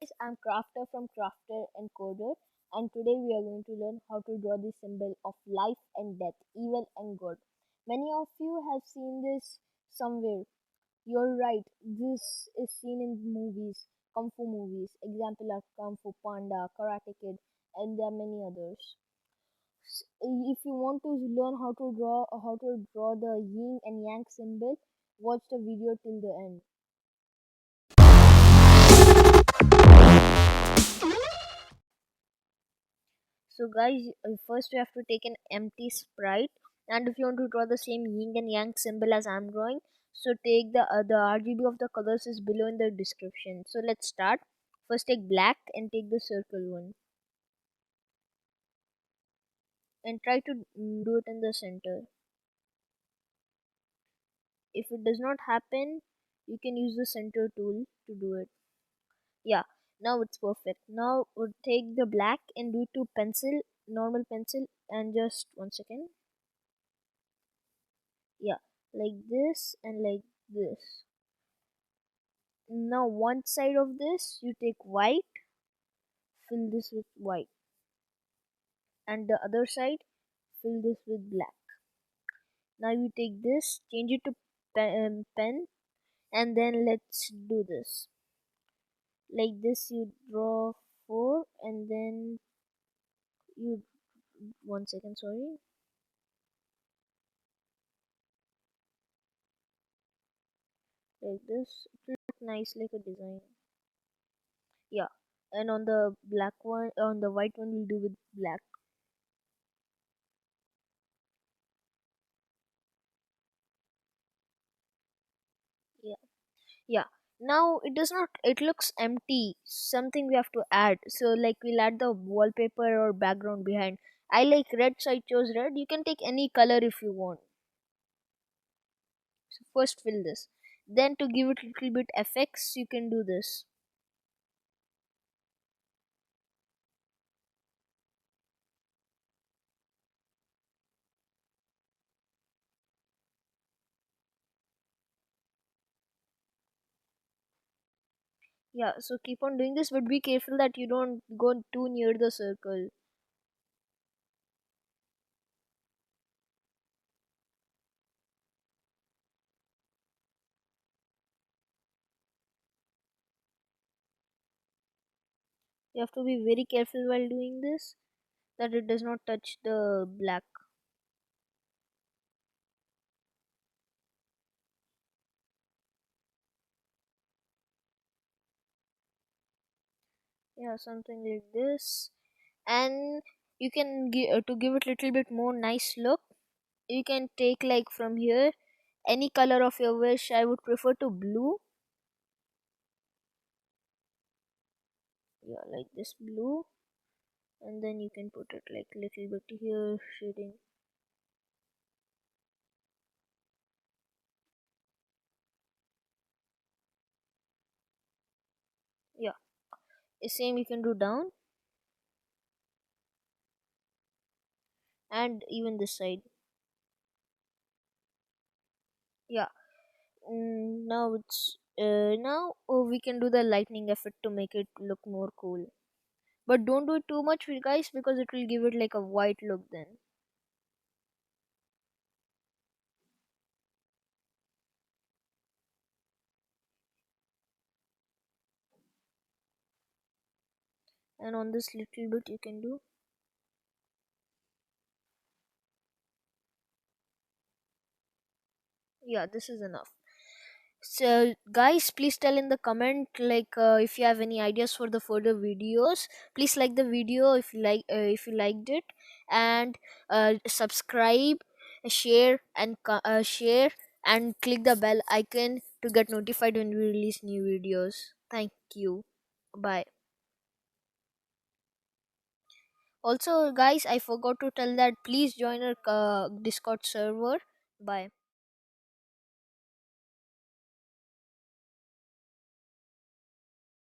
I'm Crafter from Crafter and Coder, and today we are going to learn how to draw the symbol of life and death, evil and good. Many of you have seen this somewhere. You're right, this is seen in movies, kung fu movies. Example are Kung Fu Panda, Karate Kid, and there are many others. If you want to learn how to draw the Yin and Yang symbol, watch the video till the end. So guys, first we have to take an empty sprite, and if you want to draw the same yin and yang symbol as I'm drawing, so take the RGB of the colors is below in the description. So let's start. First take black and take the circle one, and try to do it in the center. If it does not happen, you can use the center tool to do it. Yeah, now it's perfect. Now we'll take the black and do it to pencil, normal pencil, and just 1 second. Yeah, like this and like this. Now one side of this you take white, fill this with white, and the other side fill this with black. Now you take this, change it to pen, and then let's do this. Like this you draw four, and then you 1 second, sorry. Like this, it will look nice like a design. Yeah, and on the black one, on the white one we'll do with black. Yeah. Yeah, now it does not, it looks empty, something we have to add. So like we'll add the wallpaper or background behind. I like red, so I chose red. You can take any color if you want. So first fill this, then to give it little bit effects you can do this. Yeah, so keep on doing this, but be careful that you don't go too near the circle. You have to be very careful while doing this, that it does not touch the black. Yeah, something like this. And you can give to give it little bit more nice look, you can take like from here any color of your wish. I would prefer to blue. Yeah, like this blue, and then you can put it like little bit here shading. Yeah, the same you can do down, and even this side. Yeah. Now it's now we can do the lightning effect to make it look more cool, but don't do it too much, guys, because it will give it like a white look then. And on this little bit you can do. Yeah, this is enough. So guys, please tell in the comment like if you have any ideas for the further videos. Please like the video if you like, if you liked it, and subscribe, share and click the bell icon to get notified when we release new videos. Thank you. Bye. Also guys, I forgot to tell that please join our Discord server. Bye.